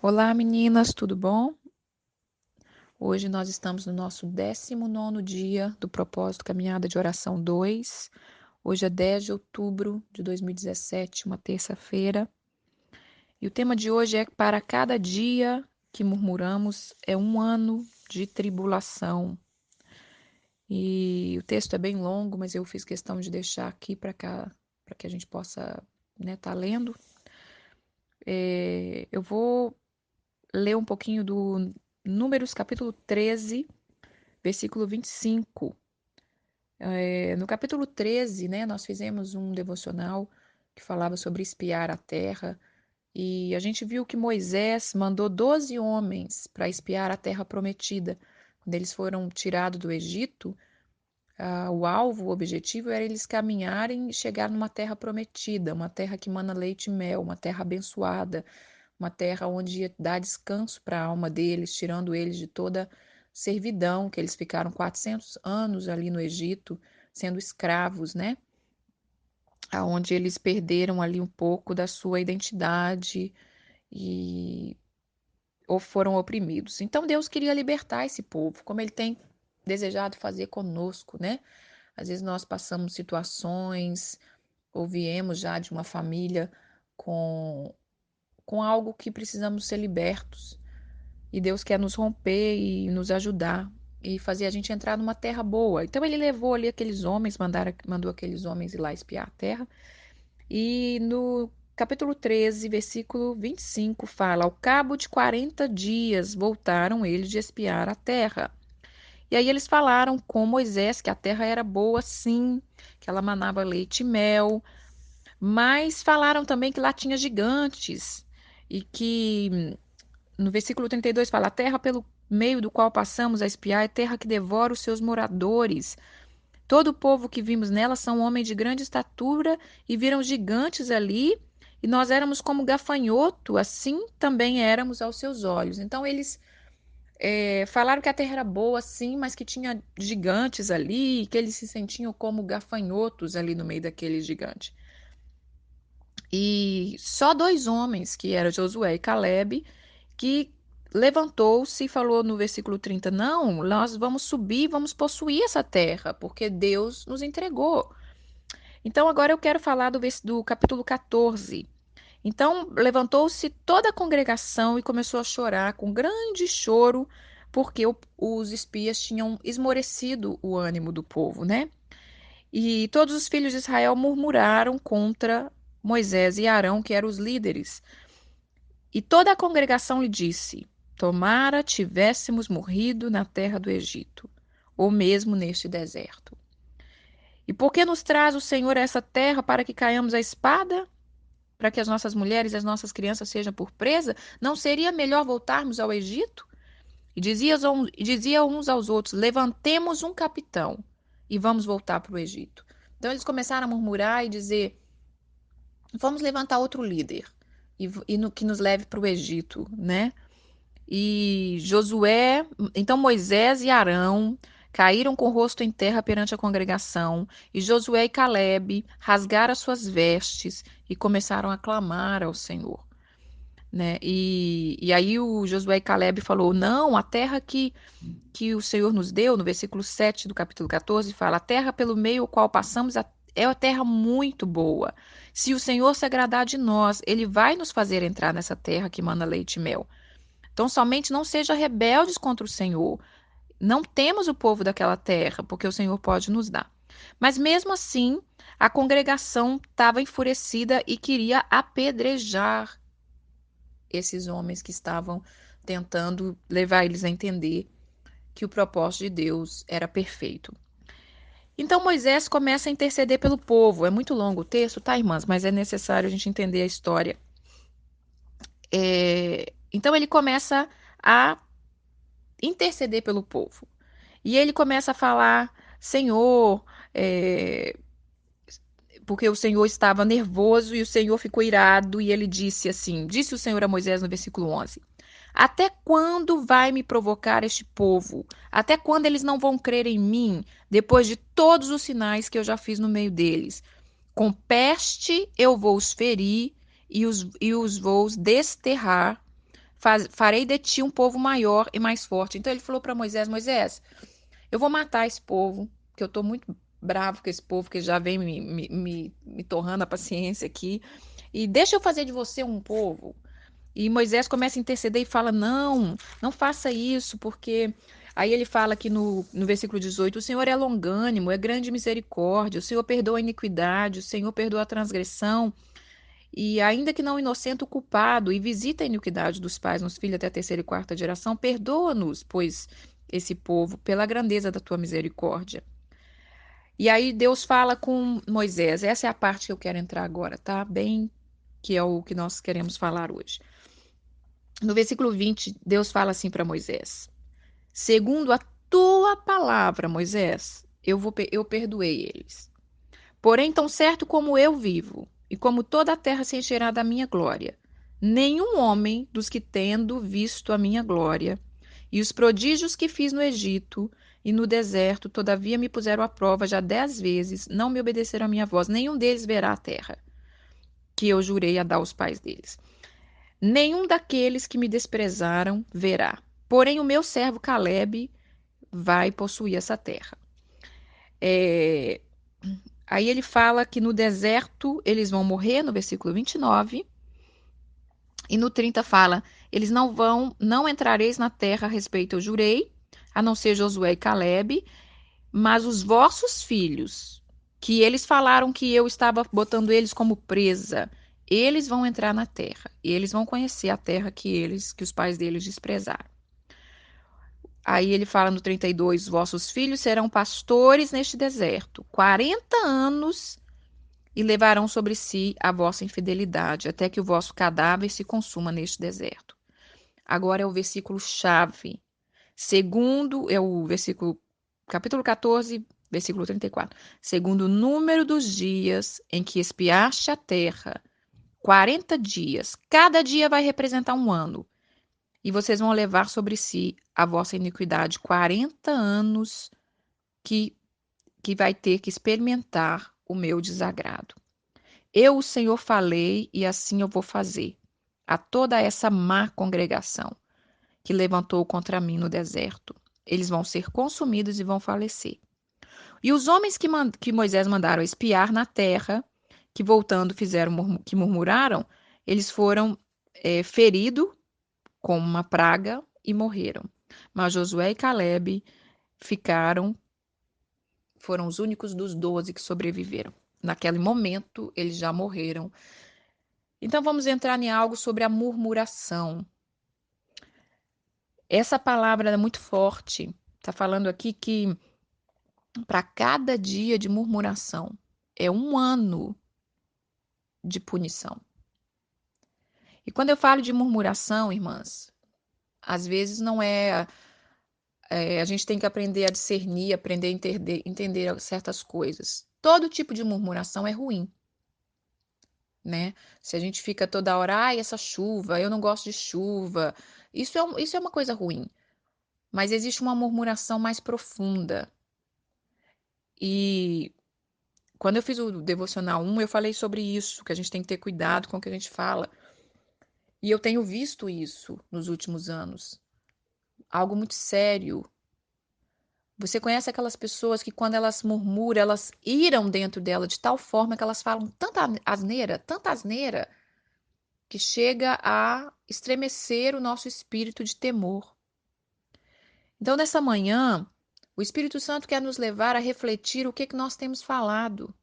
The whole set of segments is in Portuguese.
Olá, meninas, tudo bom? Hoje nós estamos no nosso 19º dia do Propósito Caminhada de Oração 2. Hoje é 10 de outubro de 2017, uma terça-feira. E o tema de hoje é: para cada dia que murmuramos é um ano de tribulação. E o texto é bem longo, mas eu fiz questão de deixar aqui para que a gente possa, tá lendo. Eu vou ler um pouquinho do Números capítulo 13, versículo 25. No capítulo 13, né, nós fizemos um devocional que falava sobre espiar a terra, e a gente viu que Moisés mandou 12 homens para espiar a terra prometida. Quando eles foram tirados do Egito, o alvo, o objetivo era eles caminharem e chegar numa terra prometida, uma terra que mana leite e mel, uma terra abençoada, uma terra onde ia dar descanso para a alma deles, tirando eles de toda servidão, que eles ficaram 400 anos ali no Egito, sendo escravos, né? Onde eles perderam ali um pouco da sua identidade e ou foram oprimidos. Então Deus queria libertar esse povo, como ele tem desejado fazer conosco, né? Às vezes nós passamos situações ou viemos já de uma família com, com algo que precisamos ser libertos. E Deus quer nos romper e nos ajudar e fazer a gente entrar numa terra boa. Então ele levou ali aqueles homens, mandou aqueles homens ir lá espiar a terra. E no capítulo 13, versículo 25, fala: ao cabo de 40 dias voltaram eles de espiar a terra. E aí eles falaram com Moisés que a terra era boa, sim, que ela manava leite e mel, mas falaram também que lá tinha gigantes e que no versículo 32 fala: a terra pelo meio do qual passamos a espiar é terra que devora os seus moradores. Todo o povo que vimos nela são homens de grande estatura e viram gigantes ali, e nós éramos como gafanhoto, assim também éramos aos seus olhos. Então eles falaram que a terra era boa, sim, mas que tinha gigantes ali, que eles se sentiam como gafanhotos ali no meio daqueles gigantes. E só dois homens, que eram Josué e Caleb, que levantou-se e falou no versículo 30, não, nós vamos subir, vamos possuir essa terra, porque Deus nos entregou. Então agora eu quero falar do capítulo 14. Então levantou-se toda a congregação e começou a chorar com grande choro, porque os espias tinham esmorecido o ânimo do povo, né? E todos os filhos de Israel murmuraram contra Moisés e Arão, que eram os líderes. E toda a congregação lhe disse: tomara tivéssemos morrido na terra do Egito, ou mesmo neste deserto. E por que nos traz o Senhor a essa terra para que caiamos à espada? Para que as nossas mulheres e as nossas crianças sejam por presa? Não seria melhor voltarmos ao Egito? E dizia uns aos outros: levantemos um capitão e vamos voltar para o Egito. Então eles começaram a murmurar e dizer: vamos levantar outro líder que nos leve para o Egito, né? E Josué, então Moisés e Arão caíram com o rosto em terra perante a congregação, e Josué e Calebe rasgaram as suas vestes e começaram a clamar ao Senhor, né? E aí o Josué e Calebe falou: não, a terra que o Senhor nos deu, no versículo 7 do capítulo 14, fala: a terra pelo meio ao qual passamos é uma terra muito boa. Se o Senhor se agradar de nós, ele vai nos fazer entrar nessa terra que mana leite e mel. Então, somente não seja rebeldes contra o Senhor. Não temos o povo daquela terra, porque o Senhor pode nos dar. Mas mesmo assim, a congregação estava enfurecida e queria apedrejar esses homens que estavam tentando levar eles a entender que o propósito de Deus era perfeito. Então Moisés começa a interceder pelo povo. É muito longo o texto, tá, irmãs? Mas é necessário a gente entender a história. Então ele começa a interceder pelo povo. E ele começa a falar: Senhor, porque o Senhor estava nervoso e o Senhor ficou irado, e ele disse assim: disse o Senhor a Moisés no versículo 11: até quando vai me provocar este povo? Até quando eles não vão crer em mim, depois de todos os sinais que eu já fiz no meio deles? Com peste eu vou os ferir e os vou desterrar. farei de ti um povo maior e mais forte. Então ele falou para Moisés: Moisés, eu vou matar esse povo, porque eu estou muito bravo com esse povo que já vem me torrando a paciência aqui. E deixa eu fazer de você um povo. E Moisés começa a interceder e fala: não, não faça isso, porque. Aí ele fala aqui no versículo 18: o Senhor é longânimo, é grande misericórdia, o Senhor perdoa a iniquidade, o Senhor perdoa a transgressão, e ainda que não inocente o culpado, e visita a iniquidade dos pais nos filhos até a terceira e quarta geração, perdoa-nos, pois esse povo, pela grandeza da tua misericórdia. E aí Deus fala com Moisés, essa é a parte que eu quero entrar agora, tá? Bem, que é o que nós queremos falar hoje. No versículo 20, Deus fala assim para Moisés: segundo a tua palavra, Moisés, eu perdoei eles. Porém, tão certo como eu vivo, e como toda a terra se encherá da minha glória, nenhum homem dos que tendo visto a minha glória, e os prodígios que fiz no Egito e no deserto, todavia me puseram à prova já 10 vezes, não me obedeceram à minha voz, nenhum deles verá a terra, que eu jurei a dar aos pais deles. Nenhum daqueles que me desprezaram verá. Porém, o meu servo Caleb vai possuir essa terra. É, Aí ele fala que no deserto eles vão morrer, no versículo 29, e no 30 fala: eles não entrareis na terra a respeito eu jurei, a não ser Josué e Caleb, mas os vossos filhos, que eles falaram que eu estava botando eles como presa, eles vão entrar na terra, e eles vão conhecer a terra que os pais deles desprezaram. Aí ele fala no 32: vossos filhos serão pastores neste deserto, 40 anos, e levarão sobre si a vossa infidelidade, até que o vosso cadáver se consuma neste deserto. Agora é o versículo chave. Segundo, é o versículo, capítulo 14, versículo 34. Segundo o número dos dias em que espiaste a terra, 40 dias, cada dia vai representar um ano. E vocês vão levar sobre si a vossa iniquidade 40 anos que, que vai ter que experimentar o meu desagrado. Eu, o Senhor, falei e assim eu vou fazer a toda essa má congregação que levantou contra mim no deserto. Eles vão ser consumidos e vão falecer. E os homens que Moisés mandaram espiar na terra, que voltando fizeram que murmuraram, eles foram feridos com uma praga e morreram. Mas Josué e Caleb ficaram, foram os únicos dos 12 que sobreviveram. Naquele momento, eles já morreram. Então vamos entrar em algo sobre a murmuração. Essa palavra é muito forte. Está falando aqui que para cada dia de murmuração é um ano de punição. E quando eu falo de murmuração, irmãs, às vezes não a gente tem que aprender a discernir, aprender a entender certas coisas. Todo tipo de murmuração é ruim, né? Se a gente fica toda hora, ai, essa chuva, eu não gosto de chuva, isso é uma coisa ruim. Mas existe uma murmuração mais profunda. E quando eu fiz o devocional 1, eu falei sobre isso, que a gente tem que ter cuidado com o que a gente fala. E eu tenho visto isso nos últimos anos. Algo muito sério. Você conhece aquelas pessoas que quando elas murmuram, elas iram dentro dela de tal forma que elas falam tanta asneira, que chega a estremecer o nosso espírito de temor. Então, nessa manhã, o Espírito Santo quer nos levar a refletir o que nós temos falado.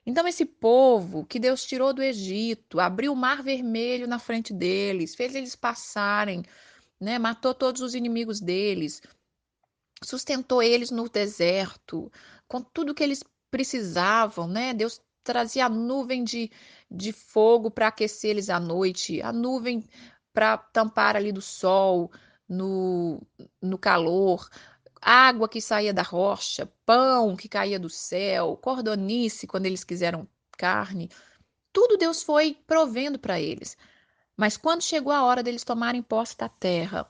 Então, esse povo que Deus tirou do Egito, abriu o mar vermelho na frente deles, fez eles passarem, né? Matou todos os inimigos deles, sustentou eles no deserto, com tudo que eles precisavam, né? Deus trazia a nuvem de fogo para aquecer eles à noite, a nuvem para tampar ali do sol, no, no calor, água que saía da rocha, pão que caía do céu, cordonice quando eles quiseram carne. Tudo Deus foi provendo para eles. Mas quando chegou a hora deles tomarem posse da terra,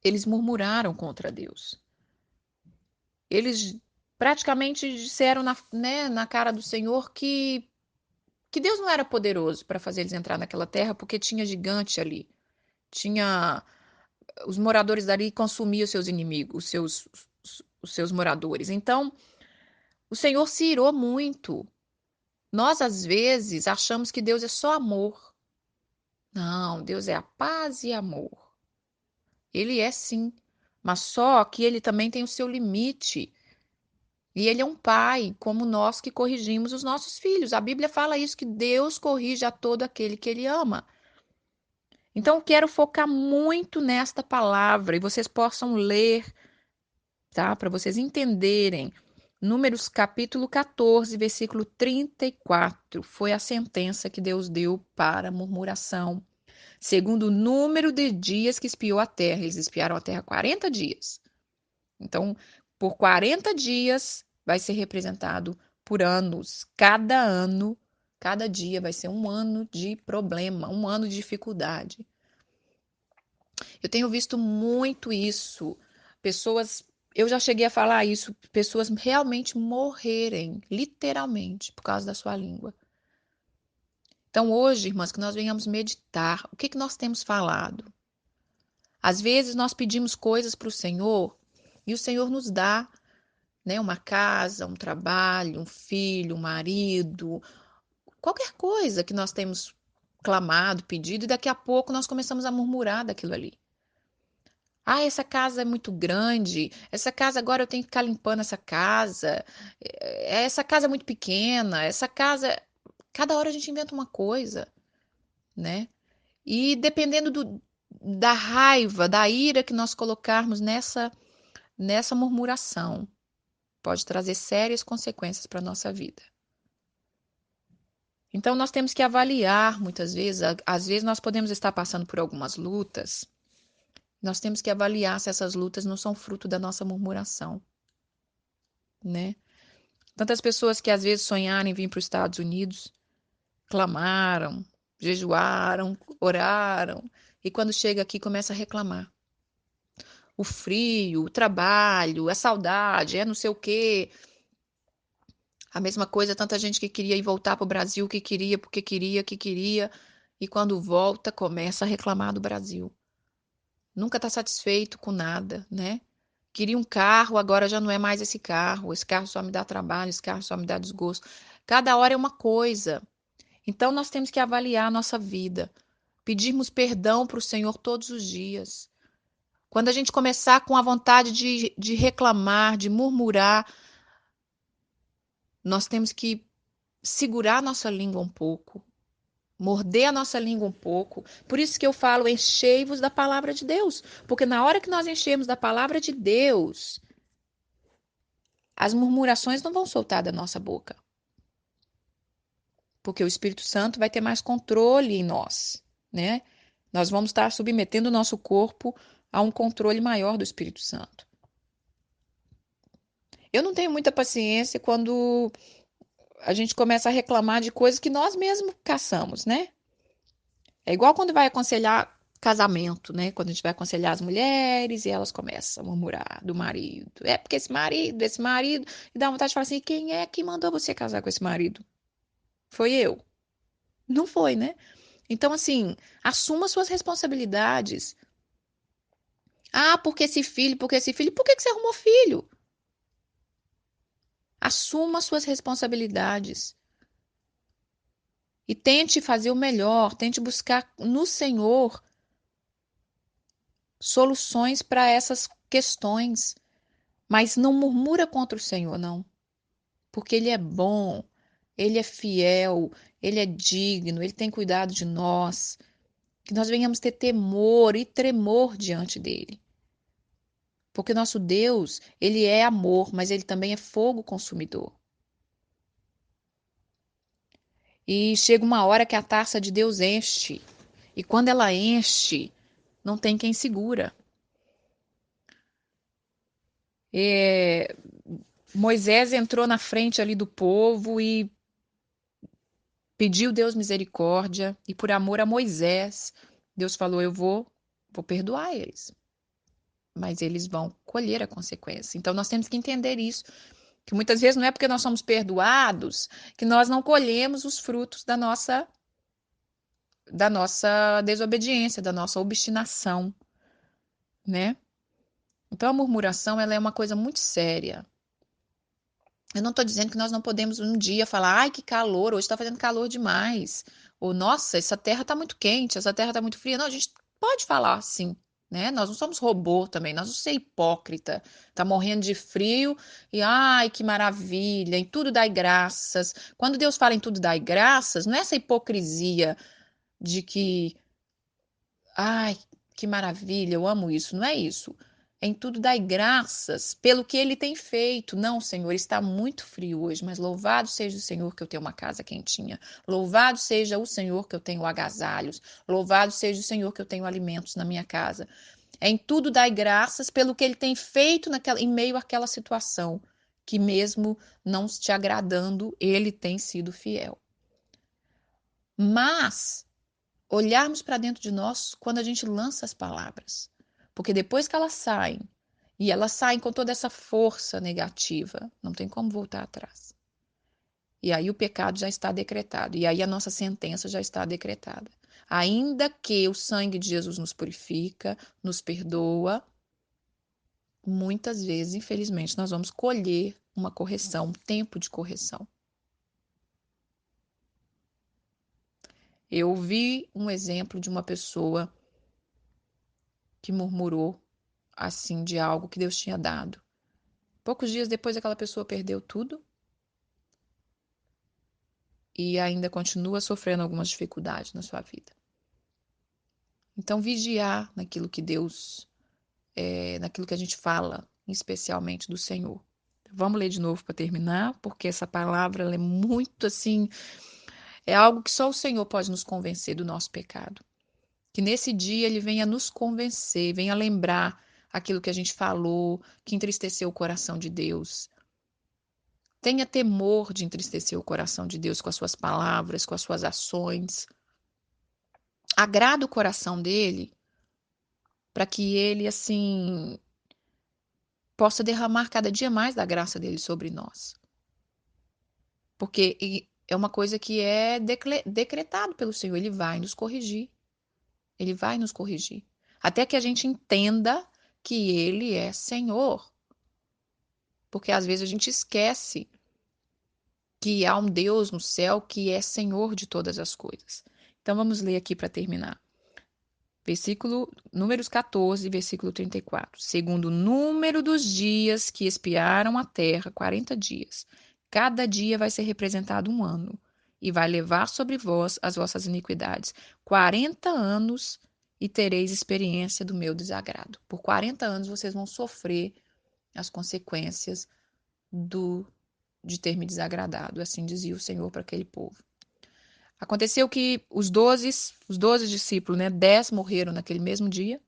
eles murmuraram contra Deus. Eles praticamente disseram na cara do Senhor que Que Deus não era poderoso para fazer eles entrar naquela terra, porque tinha gigante ali. Tinha os moradores dali consumiam os seus inimigos, os seus moradores. Então, o Senhor se irou muito. Nós, às vezes, achamos que Deus é só amor. Não, Deus é a paz e amor. Ele é sim, mas só que ele também tem o seu limite. E ele é um pai, como nós que corrigimos os nossos filhos. A Bíblia fala isso, que Deus corrige a todo aquele que ele ama. Então, eu quero focar muito nesta palavra e vocês possam ler, tá? Para vocês entenderem. Números capítulo 14, versículo 34. Foi a sentença que Deus deu para a murmuração. Segundo o número de dias que espiou a terra. Eles espiaram a terra 40 dias. Então, por 40 dias vai ser representado por anos. Cada ano, cada dia vai ser um ano de problema, um ano de dificuldade. Eu tenho visto muito isso. Pessoas, eu já cheguei a falar isso, pessoas realmente morrerem, literalmente, por causa da sua língua. Então, hoje, irmãs, que nós venhamos meditar, o que que nós temos falado? Às vezes nós pedimos coisas para o Senhor e o Senhor nos dá, né, uma casa, um trabalho, um filho, um marido, qualquer coisa que nós temos clamado, pedido, e daqui a pouco nós começamos a murmurar daquilo ali. Ah, essa casa é muito grande. Essa casa agora eu tenho que ficar limpando essa casa. Essa casa é muito pequena. Essa casa. Cada hora a gente inventa uma coisa, né? E dependendo da raiva, da ira que nós colocarmos nessa murmuração, pode trazer sérias consequências para a nossa vida. Então, nós temos que avaliar muitas vezes. Às vezes, nós podemos estar passando por algumas lutas. Nós temos que avaliar se essas lutas não são fruto da nossa murmuração, né? Tantas pessoas que às vezes sonharam em vir para os Estados Unidos, clamaram, jejuaram, oraram, e quando chega aqui começa a reclamar. O frio, o trabalho, a saudade, é não sei o quê. A mesma coisa, tanta gente que queria ir voltar para o Brasil, que queria, porque queria, que queria, e quando volta começa a reclamar do Brasil. Nunca está satisfeito com nada, né? Queria um carro, agora já não é mais esse carro. Esse carro só me dá trabalho, esse carro só me dá desgosto. Cada hora é uma coisa. Então nós temos que avaliar a nossa vida, pedirmos perdão para o Senhor todos os dias. Quando a gente começar com a vontade de reclamar, de murmurar, nós temos que segurar a nossa língua um pouco, morder a nossa língua um pouco. Por isso que eu falo, enchei-vos da palavra de Deus. Porque na hora que nós enchemos da palavra de Deus, as murmurações não vão soltar da nossa boca. Porque o Espírito Santo vai ter mais controle em nós, né? Nós vamos estar submetendo o nosso corpo a um controle maior do Espírito Santo. Eu não tenho muita paciência quando a gente começa a reclamar de coisas que nós mesmos caçamos, né? É igual quando vai aconselhar casamento, né? Quando a gente vai aconselhar as mulheres e elas começam a murmurar do marido. É porque esse marido, e dá vontade de falar assim: quem é que mandou você casar com esse marido? Foi eu. Não foi, né? Então, assim, assuma suas responsabilidades. Ah, porque esse filho, porque esse filho. Por que que você arrumou filho? Assuma suas responsabilidades. E tente fazer o melhor, tente buscar no Senhor soluções para essas questões. Mas não murmura contra o Senhor, não. Porque Ele é bom, Ele é fiel, Ele é digno, Ele tem cuidado de nós. Que nós venhamos ter temor e tremor diante dEle. Porque nosso Deus, Ele é amor, mas Ele também é fogo consumidor. E chega uma hora que a taça de Deus enche. E quando ela enche, não tem quem segura. É, Moisés entrou na frente ali do povo e pediu Deus misericórdia. E por amor a Moisés, Deus falou: eu vou perdoar eles. Mas eles vão colher a consequência. Então nós temos que entender isso, Que muitas vezes não é porque nós somos perdoados que nós não colhemos os frutos da nossa desobediência, da nossa obstinação, né? Então a murmuração, ela é uma coisa muito séria. Eu não estou dizendo que nós não podemos um dia falar, ai, que calor, hoje está fazendo calor demais. Ou, nossa, essa terra está muito quente, essa terra está muito fria. Não, a gente pode falar assim, né? Nós não somos robô também, nós não somos hipócrita. Tá morrendo de frio e, ai, que maravilha, em tudo dai graças. Quando Deus fala em tudo dai graças, não é essa hipocrisia de que ai, que maravilha, eu amo isso. Não é isso. Em tudo dai graças pelo que ele tem feito. Não, Senhor, está muito frio hoje, mas louvado seja o Senhor que eu tenho uma casa quentinha. Louvado seja o Senhor que eu tenho agasalhos. Louvado seja o Senhor que eu tenho alimentos na minha casa. Em tudo dai graças pelo que ele tem feito em meio àquela situação, que mesmo não te agradando, ele tem sido fiel. Mas olharmos para dentro de nós quando a gente lança as palavras. Porque depois que elas saem, e elas saem com toda essa força negativa, não tem como voltar atrás. E aí o pecado já está decretado, e aí a nossa sentença já está decretada. Ainda que o sangue de Jesus nos purifica, nos perdoa, muitas vezes, infelizmente, nós vamos colher uma correção, um tempo de correção. Eu vi um exemplo de uma pessoa que murmurou assim de algo que Deus tinha dado. Poucos dias depois, aquela pessoa perdeu tudo e ainda continua sofrendo algumas dificuldades na sua vida. Então, vigiar naquilo que Deus, naquilo que a gente fala, especialmente do Senhor. Vamos ler de novo para terminar, porque essa palavra ela é muito assim, é algo que só o Senhor pode nos convencer do nosso pecado. Que nesse dia ele venha nos convencer, venha lembrar aquilo que a gente falou, que entristeceu o coração de Deus. Tenha temor de entristecer o coração de Deus com as suas palavras, com as suas ações. Agrada o coração dele para que ele, assim, possa derramar cada dia mais da graça dele sobre nós. Porque é uma coisa que é decretado pelo Senhor. Ele vai nos corrigir. Ele vai nos corrigir. Até que a gente entenda que ele é Senhor. Porque às vezes a gente esquece que há um Deus no céu que é Senhor de todas as coisas. Então vamos ler aqui para terminar. Números 14, versículo 34. Segundo o número dos dias que espiaram a terra, 40 dias. Cada dia vai ser representado um ano, e vai levar sobre vós as vossas iniquidades. 40 anos e tereis experiência do meu desagrado. Por 40 anos vocês vão sofrer as consequências de ter me desagradado. Assim dizia o Senhor para aquele povo. Aconteceu que os doze discípulos, né, 10 morreram naquele mesmo dia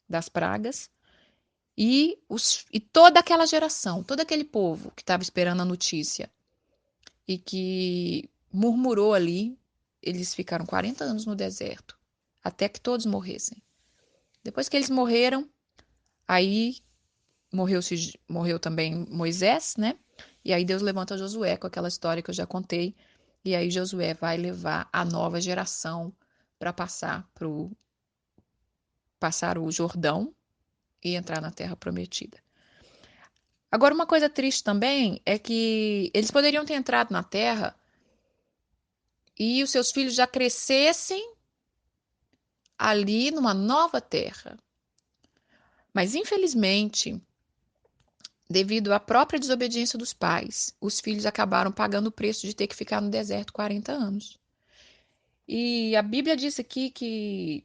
das pragas, e toda aquela geração, todo aquele povo que estava esperando a notícia e que murmurou ali, eles ficaram 40 anos no deserto, até que todos morressem. Depois que eles morreram, aí morreu também Moisés, né? E aí Deus levanta Josué com aquela história que eu já contei. E aí Josué vai levar a nova geração para passar o Jordão e entrar na Terra Prometida. Agora, uma coisa triste também é que eles poderiam ter entrado na Terra e os seus filhos já crescessem ali numa nova terra. Mas, infelizmente, devido à própria desobediência dos pais, os filhos acabaram pagando o preço de ter que ficar no deserto 40 anos. E a Bíblia diz aqui que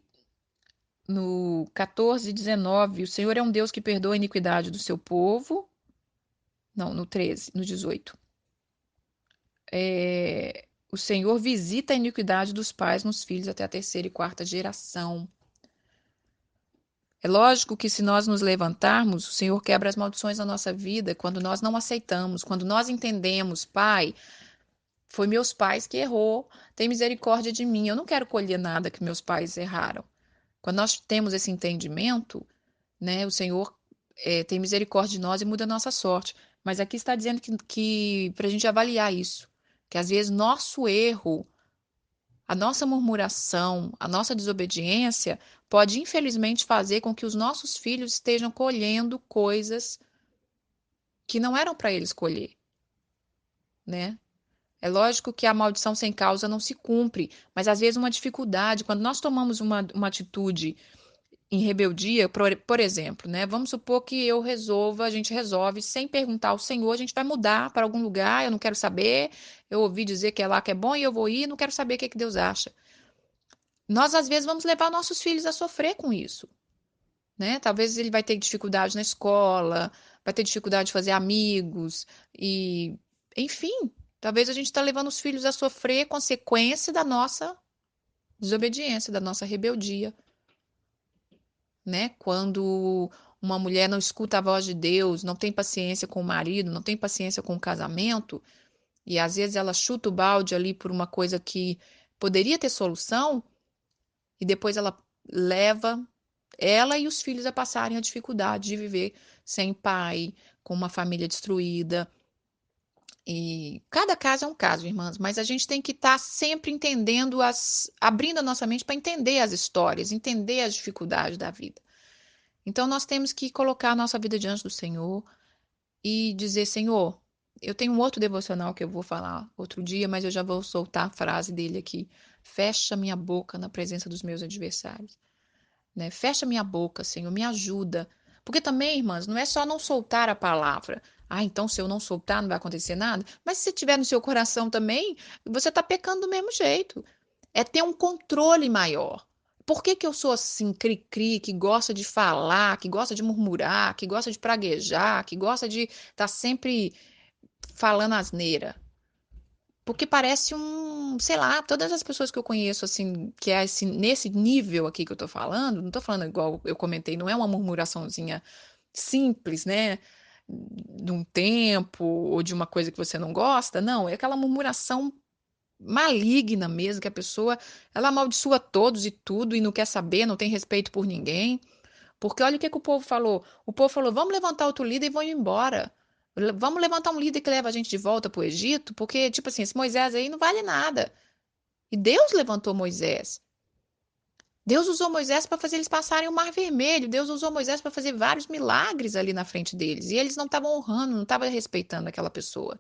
no 14, 19, o Senhor é um Deus que perdoa a iniquidade do seu povo. Não, no 13, no 18. O Senhor visita a iniquidade dos pais nos filhos até a terceira e quarta geração. É lógico que se nós nos levantarmos, o Senhor quebra as maldições na nossa vida quando nós não aceitamos, quando nós entendemos, Pai, foi meus pais que errou, tem misericórdia de mim, eu não quero colher nada que meus pais erraram. Quando nós temos esse entendimento, né, o Senhor tem misericórdia de nós e muda a nossa sorte. Mas aqui está dizendo que para a gente avaliar isso, que às vezes nosso erro, a nossa murmuração, a nossa desobediência pode, infelizmente, fazer com que os nossos filhos estejam colhendo coisas que não eram para eles colher, né? É lógico que a maldição sem causa não se cumpre, mas às vezes uma dificuldade, quando nós tomamos uma atitude em rebeldia, por exemplo, né? Vamos supor que a gente resolve, sem perguntar ao Senhor, a gente vai mudar para algum lugar, eu não quero saber, eu ouvi dizer que é lá que é bom e eu vou ir, não quero saber o que é que Deus acha. Nós, às vezes, vamos levar nossos filhos a sofrer com isso, né? Talvez ele vai ter dificuldade na escola, vai ter dificuldade de fazer amigos, e, enfim, talvez a gente está levando os filhos a sofrer consequência da nossa desobediência, da nossa rebeldia, né? Quando uma mulher não escuta a voz de Deus, não tem paciência com o marido, não tem paciência com o casamento, e às vezes ela chuta o balde ali por uma coisa que poderia ter solução, e depois ela leva ela e os filhos a passarem a dificuldade de viver sem pai, com uma família destruída. E cada caso é um caso, irmãs, mas a gente tem que estar sempre entendendo abrindo a nossa mente para entender as histórias, entender as dificuldades da vida. Então nós temos que colocar a nossa vida diante do Senhor e dizer, Senhor, eu tenho um outro devocional que eu vou falar outro dia, mas eu já vou soltar a frase dele aqui. Fecha minha boca na presença dos meus adversários, né? Fecha minha boca, Senhor, me ajuda. Porque também, irmãs, não é só não soltar a palavra. Ah, então se eu não soltar não vai acontecer nada. Mas se tiver no seu coração também, você está pecando do mesmo jeito. É ter um controle maior. Por que que eu sou assim, cri-cri, que gosta de falar, que gosta de murmurar, que gosta de praguejar, que gosta de estar sempre falando asneira? Porque parece sei lá, todas as pessoas que eu conheço, assim, que é nesse nível aqui que eu tô falando, não tô falando igual eu comentei, não é uma murmuraçãozinha simples, né? De um tempo ou de uma coisa que você não gosta, não, é aquela murmuração maligna mesmo, que a pessoa, ela amaldiçoa todos e tudo e não quer saber, não tem respeito por ninguém. Porque olha o que que o povo falou. O povo falou: vamos levantar outro líder e vão embora. Vamos levantar um líder que leva a gente de volta para o Egito, porque, tipo assim, esse Moisés aí não vale nada. E Deus levantou Moisés. Deus usou Moisés para fazer eles passarem o Mar Vermelho. Deus usou Moisés para fazer vários milagres ali na frente deles. E eles não estavam honrando, não estavam respeitando aquela pessoa.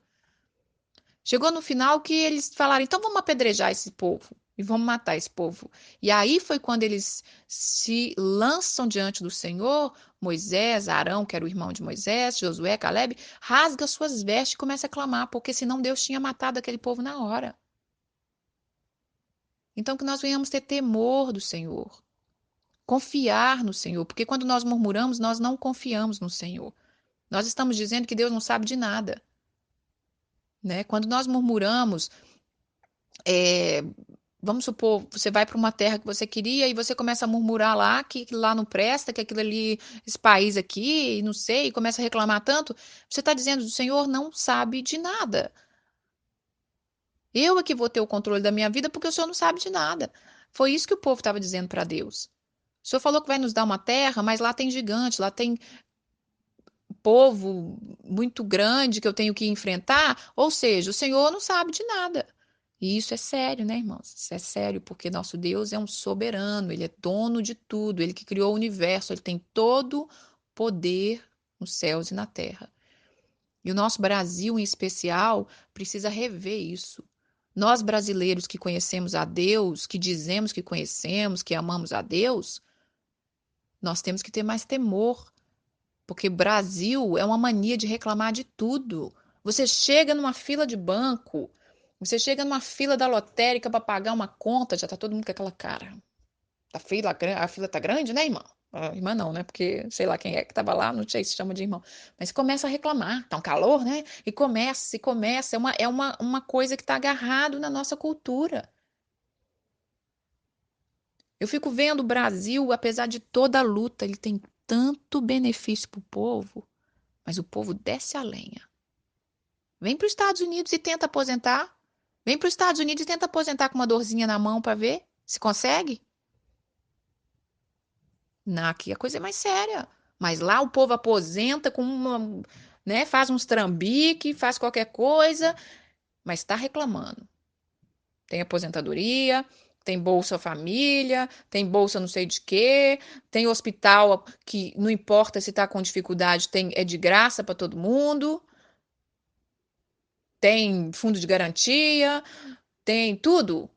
Chegou no final que eles falaram: então vamos apedrejar esse povo e vamos matar esse povo. E aí foi quando eles se lançam diante do Senhor. Moisés, Arão, que era o irmão de Moisés, Josué, Caleb, rasga suas vestes e começa a clamar, porque senão Deus tinha matado aquele povo na hora. Então que nós venhamos ter temor do Senhor, confiar no Senhor, porque quando nós murmuramos, nós não confiamos no Senhor. Nós estamos dizendo que Deus não sabe de nada, né? Quando nós murmuramos, é, vamos supor, você vai para uma terra que você queria e você começa a murmurar lá que lá não presta, que aquilo ali, esse país aqui, não sei, e começa a reclamar tanto. Você está dizendo, o Senhor não sabe de nada. Eu é que vou ter o controle da minha vida porque o Senhor não sabe de nada. Foi isso que o povo estava dizendo para Deus. O Senhor falou que vai nos dar uma terra, mas lá tem gigante, lá tem povo muito grande que eu tenho que enfrentar. Ou seja, o Senhor não sabe de nada. E isso é sério, né, irmãos? Isso é sério, porque nosso Deus é um soberano, ele é dono de tudo, ele que criou o universo, ele tem todo poder nos céus e na terra. E o nosso Brasil, em especial, precisa rever isso. Nós brasileiros que conhecemos a Deus, que dizemos que conhecemos, que amamos a Deus, nós temos que ter mais temor, porque Brasil é uma mania de reclamar de tudo. Você chega numa fila de banco, você chega numa fila da lotérica para pagar uma conta, já tá todo mundo com aquela cara. A fila tá grande, né, irmã? Ah, irmã não, né? Porque sei lá quem é que tava lá, não sei se chama de irmão. Mas começa a reclamar, tá um calor, né? E começa. É uma coisa que tá agarrado na nossa cultura. Eu fico vendo o Brasil, apesar de toda a luta, ele tem tanto benefício pro povo, mas o povo desce a lenha. Vem para os Estados Unidos e tenta aposentar. Vem para os Estados Unidos e tenta aposentar com uma dorzinha na mão para ver se consegue. Aqui a coisa é mais séria. Mas lá o povo aposenta com uma. né? Faz uns trambique, faz qualquer coisa, mas está reclamando. Tem aposentadoria, tem Bolsa Família, tem bolsa não sei de quê, tem hospital que não importa se está com dificuldade, tem é de graça para todo mundo, tem fundo de garantia, tem tudo,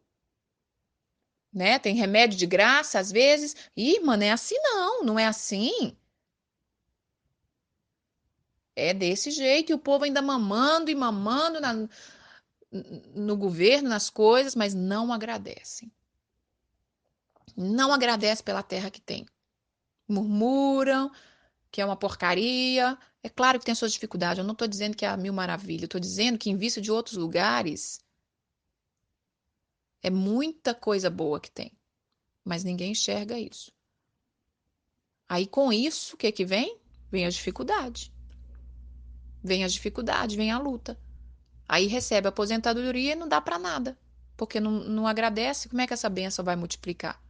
né? Tem remédio de graça às vezes. Ih, mano, é assim não, não é assim. É desse jeito, e o povo ainda mamando e mamando no governo, nas coisas, mas não agradecem. Não agradecem pela terra que tem. Murmuram que é uma porcaria. É claro que tem suas dificuldades. Eu não estou dizendo que é a mil maravilha. Eu estou dizendo que, em vista de outros lugares, é muita coisa boa que tem. Mas ninguém enxerga isso. Aí, com isso, o que que vem? Vem a dificuldade. Vem a dificuldade, vem a luta. Aí recebe a aposentadoria e não dá para nada. Porque não agradece. Como é que essa benção vai multiplicar?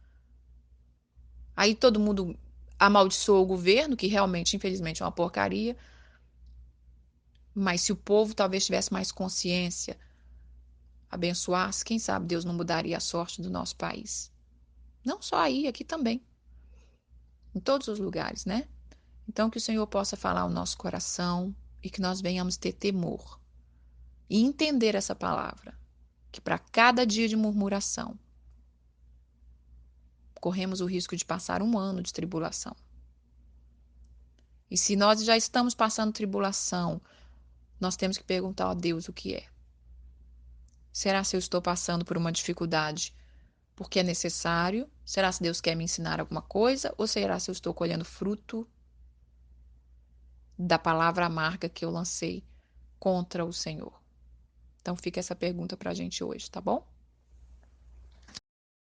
Aí todo mundo amaldiçoa o governo, que realmente, infelizmente, é uma porcaria. Mas se o povo talvez tivesse mais consciência, abençoasse, quem sabe Deus não mudaria a sorte do nosso país. Não só aí, aqui também. Em todos os lugares, né? Então, que o Senhor possa falar ao nosso coração e que nós venhamos ter temor e entender essa palavra. Que para cada dia de murmuração, corremos o risco de passar um ano de tribulação. E se nós já estamos passando tribulação, nós temos que perguntar a Deus o que é. Será se eu estou passando por uma dificuldade porque é necessário? Será se Deus quer me ensinar alguma coisa? Ou será se eu estou colhendo fruto da palavra amarga que eu lancei contra o Senhor? Então fica essa pergunta para a gente hoje, tá bom?